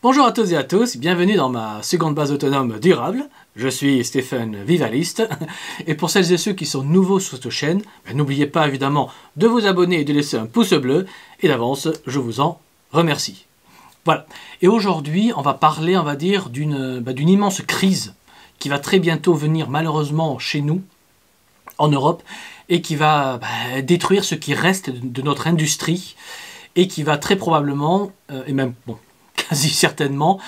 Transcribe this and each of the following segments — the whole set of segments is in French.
Bonjour à toutes et à tous, bienvenue dans ma seconde base autonome durable. Je suis Stéphane Vivaliste, et pour celles et ceux qui sont nouveaux sur cette chaîne, n'oubliez pas évidemment de vous abonner et de laisser un pouce bleu, et d'avance, je vous en remercie. Voilà, et aujourd'hui, on va parler, on va dire, d'une immense crise qui va très bientôt venir malheureusement chez nous, en Europe, et qui va détruire ce qui reste de notre industrie, et qui va très probablement, et même, bon, quasi certainement,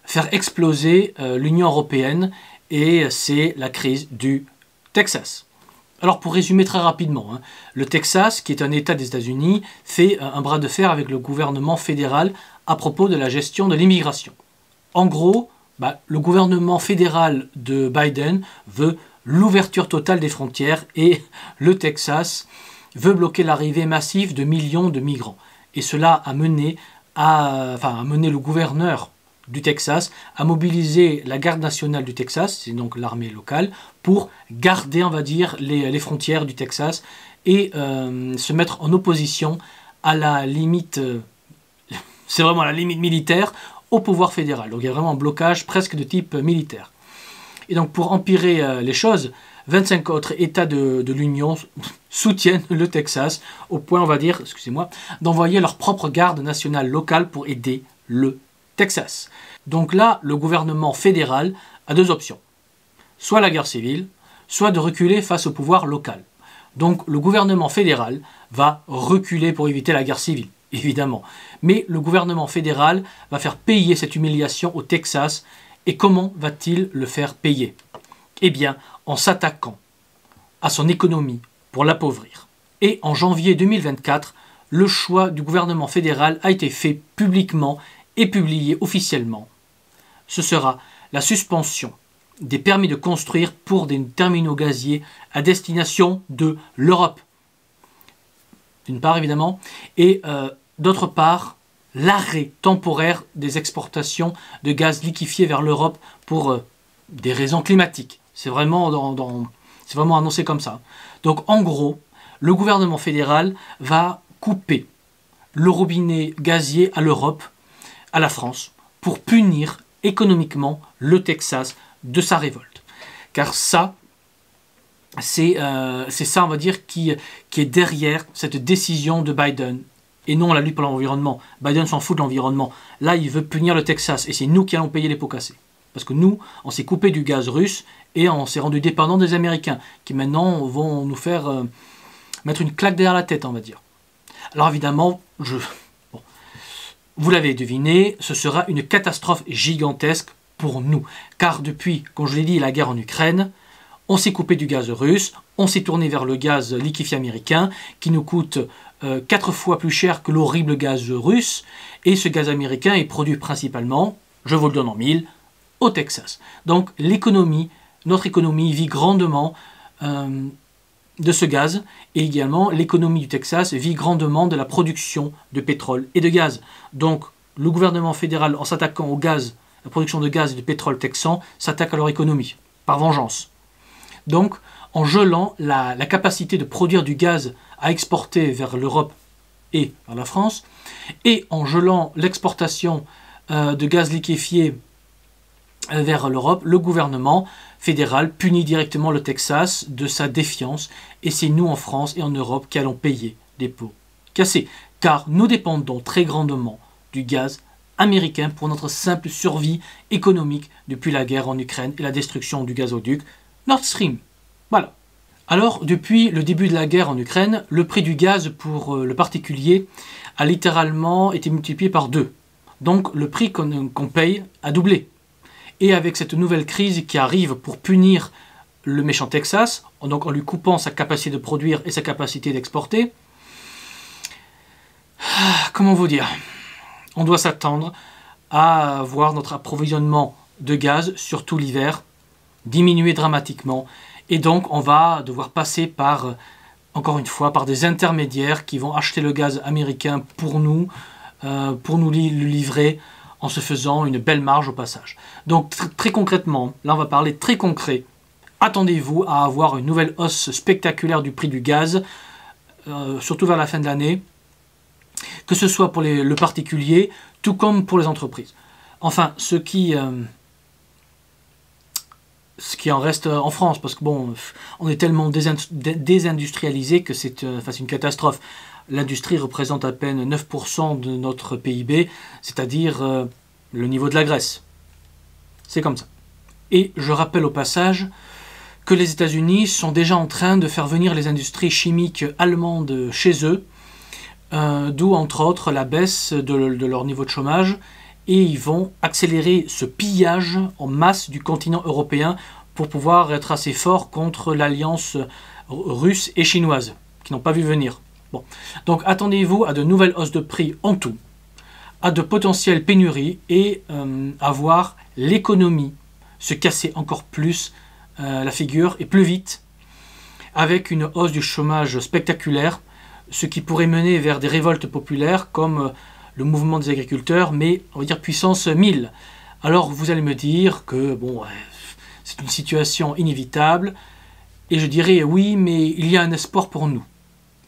faire exploser l'Union européenne, et c'est la crise du Texas. Alors pour résumer très rapidement, le Texas, qui est un État des États-Unis, fait un bras de fer avec le gouvernement fédéral à propos de la gestion de l'immigration. En gros, le gouvernement fédéral de Biden veut l'ouverture totale des frontières et le Texas veut bloquer l'arrivée massive de millions de migrants. Et cela a mené le gouverneur du Texas à mobiliser la garde nationale du Texas, c'est donc l'armée locale, pour garder, on va dire, les frontières du Texas et se mettre en opposition à la limite, c'est vraiment la limite militaire, au pouvoir fédéral. Donc il y a vraiment un blocage presque de type militaire. Et donc pour empirer les choses, 25 autres États de l'Union soutiennent le Texas au point, on va dire, excusez-moi, d'envoyer leur propre garde nationale locale pour aider le Texas. Donc là, le gouvernement fédéral a deux options. Soit la guerre civile, soit de reculer face au pouvoir local. Donc le gouvernement fédéral va reculer pour éviter la guerre civile, évidemment. Mais le gouvernement fédéral va faire payer cette humiliation au Texas. Et comment va-t-il le faire payer? Eh bien, en s'attaquant à son économie pour l'appauvrir. Et en janvier 2024, le choix du gouvernement fédéral a été fait publiquement et publié officiellement. Ce sera la suspension des permis de construire pour des terminaux gaziers à destination de l'Europe. D'une part, évidemment, et d'autre part, l'arrêt temporaire des exportations de gaz liquéfié vers l'Europe pour des raisons climatiques. C'est vraiment annoncé comme ça. Donc en gros, le gouvernement fédéral va couper le robinet gazier à l'Europe, à la France, pour punir économiquement le Texas de sa révolte. Car ça, c'est ça, on va dire, qui est derrière cette décision de Biden. Et non la lutte pour l'environnement. Biden s'en fout de l'environnement. Là, il veut punir le Texas. Et c'est nous qui allons payer les pots cassés. Parce que nous, on s'est coupé du gaz russe et on s'est rendu dépendant des Américains, qui maintenant vont nous faire mettre une claque derrière la tête, on va dire. Alors évidemment, vous l'avez deviné, ce sera une catastrophe gigantesque pour nous. Car depuis, comme je l'ai dit, la guerre en Ukraine, on s'est coupé du gaz russe, on s'est tourné vers le gaz liquéfié américain, qui nous coûte 4 fois plus cher que l'horrible gaz russe, et ce gaz américain est produit principalement, je vous le donne en mille, au Texas. Donc notre économie vit grandement de ce gaz, et également l'économie du Texas vit grandement de la production de pétrole et de gaz. Donc le gouvernement fédéral, en s'attaquant au gaz, la production de gaz et de pétrole texan, s'attaque à leur économie, par vengeance. Donc en gelant la capacité de produire du gaz à exporter vers l'Europe et vers la France, et en gelant l'exportation de gaz liquéfié vers l'Europe, le gouvernement fédéral punit directement le Texas de sa défiance, et c'est nous en France et en Europe qui allons payer des pots cassés, car nous dépendons très grandement du gaz américain pour notre simple survie économique depuis la guerre en Ukraine et la destruction du gazoduc Nord Stream. Voilà. Alors, depuis le début de la guerre en Ukraine, le prix du gaz pour le particulier a littéralement été multiplié par 2. Donc, le prix qu'on paye a doublé. Et avec cette nouvelle crise qui arrive pour punir le méchant Texas, donc en lui coupant sa capacité de produire et sa capacité d'exporter, comment vous dire, on doit s'attendre à voir notre approvisionnement de gaz, surtout l'hiver, diminuer dramatiquement. Et donc on va devoir passer par, encore une fois, par des intermédiaires qui vont acheter le gaz américain pour nous le livrer, en se faisant une belle marge au passage. Donc très concrètement, là on va parler très concret. Attendez-vous à avoir une nouvelle hausse spectaculaire du prix du gaz, surtout vers la fin de l'année, que ce soit pour le particulier, tout comme pour les entreprises. Enfin, ce qui en reste en France, parce que bon, on est tellement désindustrialisé que c'est une catastrophe. L'industrie représente à peine 9% de notre PIB, c'est-à-dire le niveau de la Grèce. C'est comme ça. Et je rappelle au passage que les États-Unis sont déjà en train de faire venir les industries chimiques allemandes chez eux, d'où entre autres la baisse de leur niveau de chômage, et ils vont accélérer ce pillage en masse du continent européen pour pouvoir être assez forts contre l'alliance russe et chinoise, qui n'ont pas vu venir. Bon. Donc attendez-vous à de nouvelles hausses de prix en tout, à de potentielles pénuries et à voir l'économie se casser encore plus la figure et plus vite, avec une hausse du chômage spectaculaire, ce qui pourrait mener vers des révoltes populaires comme le mouvement des agriculteurs, mais on va dire puissance 1000. Alors vous allez me dire que bon, c'est une situation inévitable, et je dirais oui, mais il y a un espoir pour nous.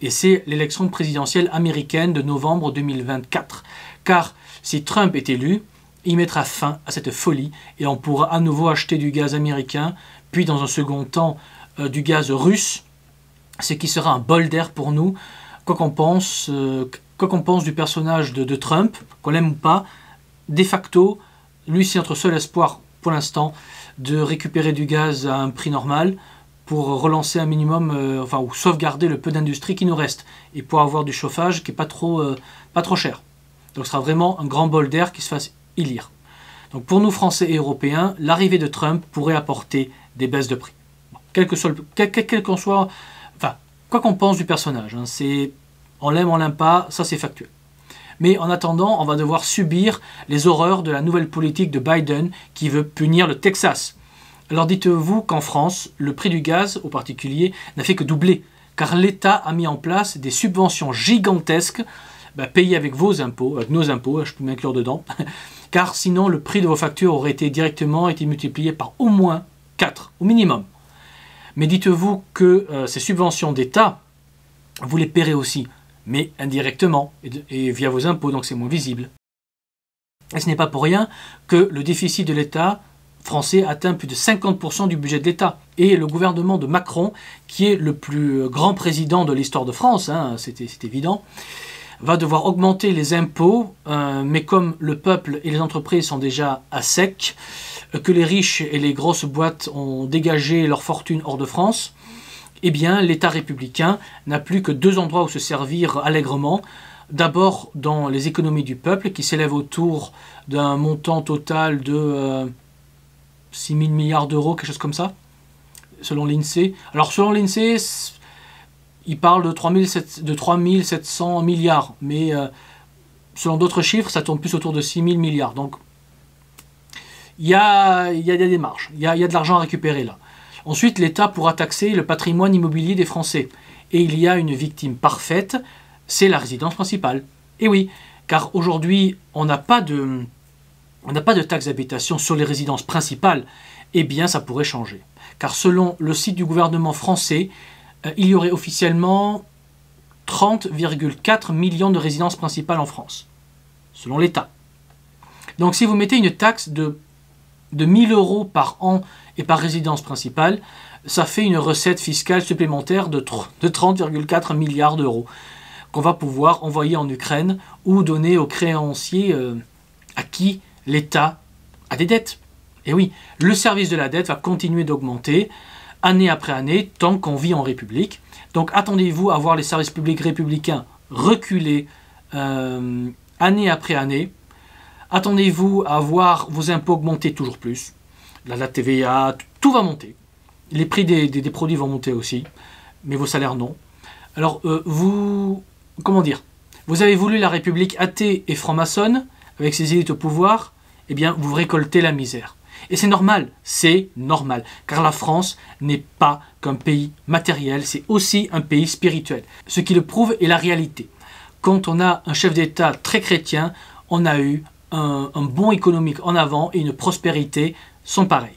Et c'est l'élection présidentielle américaine de novembre 2024. Car si Trump est élu, il mettra fin à cette folie et on pourra à nouveau acheter du gaz américain, puis dans un second temps du gaz russe, ce qui sera un bol d'air pour nous, quoi qu'on pense du personnage de Trump, qu'on l'aime ou pas. De facto, lui c'est notre seul espoir pour l'instant de récupérer du gaz à un prix normal pour relancer un minimum, ou sauvegarder le peu d'industrie qui nous reste et pour avoir du chauffage qui n'est pas trop cher. Donc ce sera vraiment un grand bol d'air qui se fasse élire. Donc pour nous Français et Européens, l'arrivée de Trump pourrait apporter des baisses de prix. Bon, quoi qu'on pense du personnage, hein, on l'aime, on l'aime pas, ça c'est factuel. Mais en attendant, on va devoir subir les horreurs de la nouvelle politique de Biden qui veut punir le Texas. Alors dites-vous qu'en France, le prix du gaz, au particulier, n'a fait que doubler, car l'État a mis en place des subventions gigantesques, payées avec vos impôts, avec nos impôts, je peux m'inclure dedans, car sinon le prix de vos factures aurait directement été multiplié par au moins 4, au minimum. Mais dites-vous que ces subventions d'État, vous les paierez aussi, mais indirectement, et via vos impôts, donc c'est moins visible. Et ce n'est pas pour rien que le déficit de l'État français atteint plus de 50% du budget de l'État. Et le gouvernement de Macron, qui est le plus grand président de l'histoire de France, hein, c'est évident, va devoir augmenter les impôts, mais comme le peuple et les entreprises sont déjà à sec, que les riches et les grosses boîtes ont dégagé leur fortune hors de France, eh bien l'État républicain n'a plus que deux endroits où se servir allègrement. D'abord dans les économies du peuple, qui s'élèvent autour d'un montant total de 6 000 milliards d'euros, quelque chose comme ça, selon l'INSEE. Alors selon l'INSEE, il parle de 3 700 milliards, mais selon d'autres chiffres, ça tourne plus autour de 6 000 milliards. Donc il y a des marges, il y a de l'argent à récupérer là. Ensuite, l'État pourra taxer le patrimoine immobilier des Français. Et il y a une victime parfaite, c'est la résidence principale. Et oui, car aujourd'hui, on n'a pas de taxe d'habitation sur les résidences principales. Eh bien, ça pourrait changer. Car selon le site du gouvernement français, il y aurait officiellement 30,4 millions de résidences principales en France, selon l'État. Donc si vous mettez une taxe de 1 000 € par an et par résidence principale, ça fait une recette fiscale supplémentaire de 30,4 milliards d'euros qu'on va pouvoir envoyer en Ukraine ou donner aux créanciers à qui l'État a des dettes. Et oui, le service de la dette va continuer d'augmenter année après année tant qu'on vit en République. Donc attendez-vous à voir les services publics républicains reculer année après année. Attendez-vous à voir vos impôts augmenter toujours plus. La TVA, tout va monter. Les prix des produits vont monter aussi, mais vos salaires non. Alors vous avez voulu la République athée et franc-maçonne, avec ses élites au pouvoir, eh bien vous récoltez la misère. Et c'est normal, car la France n'est pas qu'un pays matériel, c'est aussi un pays spirituel. Ce qui le prouve est la réalité. Quand on a un chef d'État très chrétien, on a eu un bond économique en avant et une prospérité sans pareil.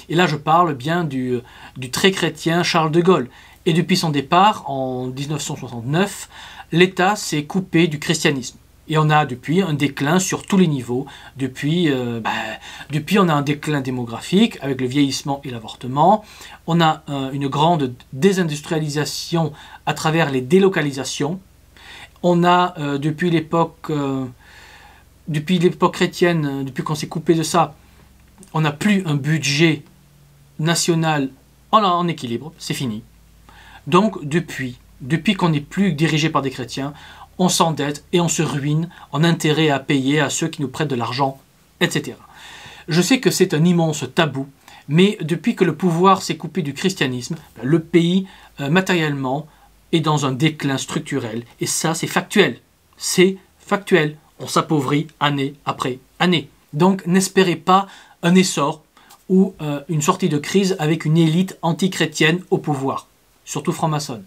Et là je parle bien du très chrétien Charles de Gaulle. Et depuis son départ, en 1969, l'État s'est coupé du christianisme. Et on a depuis un déclin sur tous les niveaux. Depuis, on a un déclin démographique avec le vieillissement et l'avortement. On a une grande désindustrialisation à travers les délocalisations. On a, depuis l'époque chrétienne, depuis qu'on s'est coupé de ça, on n'a plus un budget national en équilibre. C'est fini. Donc, depuis qu'on n'est plus dirigé par des chrétiens, on s'endette et on se ruine en intérêt à payer à ceux qui nous prêtent de l'argent, etc. Je sais que c'est un immense tabou, mais depuis que le pouvoir s'est coupé du christianisme, le pays, matériellement, est dans un déclin structurel. Et ça, c'est factuel. C'est factuel. On s'appauvrit année après année. Donc, n'espérez pas un essor ou une sortie de crise avec une élite anti-chrétienne au pouvoir, surtout franc-maçonne.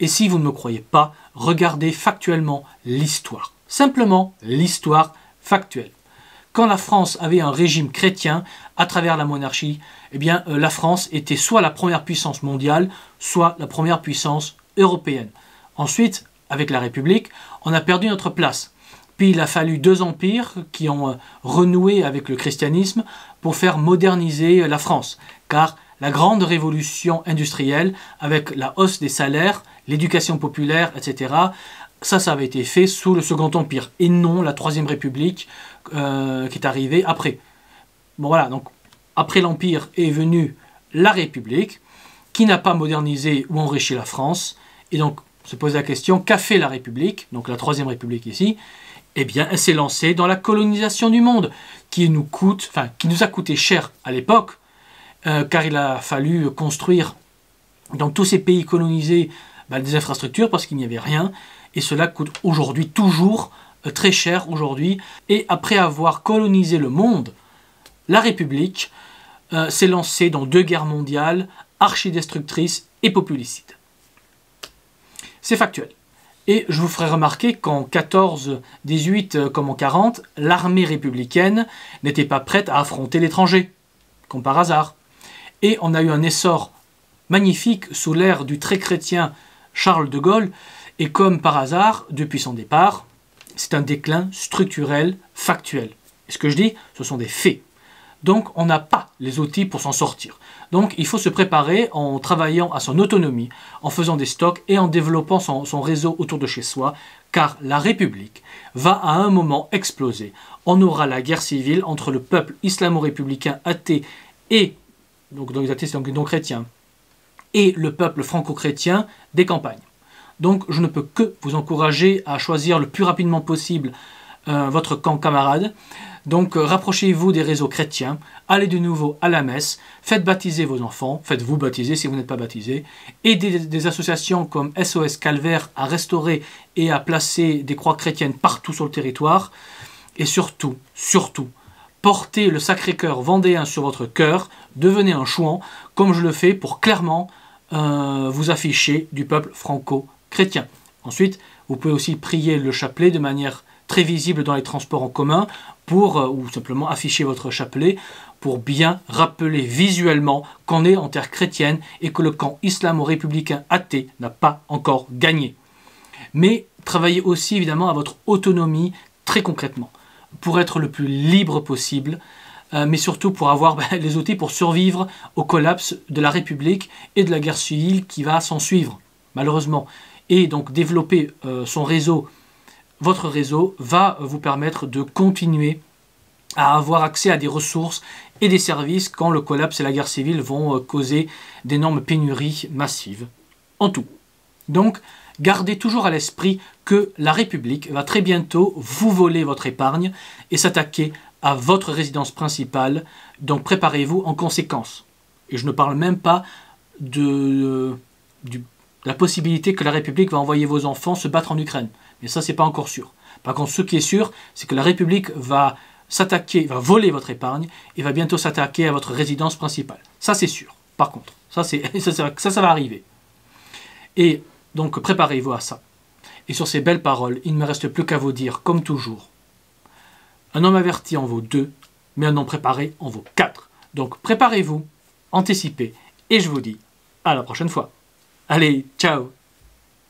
Et si vous ne me croyez pas, regardez factuellement l'histoire. Simplement l'histoire factuelle. Quand la France avait un régime chrétien à travers la monarchie, eh bien, la France était soit la première puissance mondiale, soit la première puissance européenne. Ensuite, avec la République, on a perdu notre place. Puis il a fallu 2 empires qui ont renoué avec le christianisme pour faire moderniser la France. Car la grande révolution industrielle, avec la hausse des salaires, l'éducation populaire, etc., ça avait été fait sous le Second Empire, et non la Troisième République qui est arrivée après. Bon voilà, donc après l'Empire est venue la République, qui n'a pas modernisé ou enrichi la France, et donc se pose la question, qu'a fait la République, donc la Troisième République ici? Eh bien, elle s'est lancée dans la colonisation du monde, qui nous a coûté cher à l'époque, car il a fallu construire dans tous ces pays colonisés des infrastructures parce qu'il n'y avait rien, et cela coûte aujourd'hui toujours très cher aujourd'hui. Et après avoir colonisé le monde, la République s'est lancée dans 2 guerres mondiales archidestructrices et populicides. C'est factuel. Et je vous ferai remarquer qu'en 14-18 comme en 40, l'armée républicaine n'était pas prête à affronter l'étranger, comme par hasard. Et on a eu un essor magnifique sous l'ère du très chrétien Charles de Gaulle, et comme par hasard, depuis son départ, c'est un déclin structurel, factuel. Et ce que je dis, ce sont des faits. Donc on n'a pas les outils pour s'en sortir. Donc il faut se préparer en travaillant à son autonomie, en faisant des stocks et en développant son réseau autour de chez soi, car la République va à un moment exploser. On aura la guerre civile entre le peuple islamo-républicain athée et, donc les athées c'est donc non chrétiens, et le peuple franco-chrétien des campagnes. Donc je ne peux que vous encourager à choisir le plus rapidement possible votre camp camarade. Donc rapprochez-vous des réseaux chrétiens, allez de nouveau à la messe, faites baptiser vos enfants, faites-vous baptiser si vous n'êtes pas baptisé, aidez des associations comme SOS Calvaire à restaurer et à placer des croix chrétiennes partout sur le territoire, et surtout, portez le Sacré-Cœur vendéen sur votre cœur, devenez un chouan, comme je le fais pour clairement vous afficher du peuple franco-chrétien. Ensuite, vous pouvez aussi prier le chapelet de manière très visible dans les transports en commun, ou simplement afficher votre chapelet pour bien rappeler visuellement qu'on est en terre chrétienne et que le camp islamo-républicain athée n'a pas encore gagné. Mais travaillez aussi évidemment à votre autonomie très concrètement, pour être le plus libre possible, mais surtout pour avoir les outils pour survivre au collapse de la République et de la guerre civile qui va s'en suivre, malheureusement. Et donc développer son réseau. Votre réseau va vous permettre de continuer à avoir accès à des ressources et des services quand le collapse et la guerre civile vont causer d'énormes pénuries massives en tout. Donc, gardez toujours à l'esprit que la République va très bientôt vous voler votre épargne et s'attaquer à votre résidence principale, donc préparez-vous en conséquence. Et je ne parle même pas de la possibilité que la République va envoyer vos enfants se battre en Ukraine. Mais ça, c'est pas encore sûr. Par contre, ce qui est sûr, c'est que la République va voler votre épargne et va bientôt s'attaquer à votre résidence principale. Ça, c'est sûr. Par contre, ça va arriver. Et donc, préparez-vous à ça. Et sur ces belles paroles, il ne me reste plus qu'à vous dire, comme toujours, un homme averti en vaut 2, mais un homme préparé en vaut 4. Donc, préparez-vous, anticipez, et je vous dis à la prochaine fois. Allez, ciao!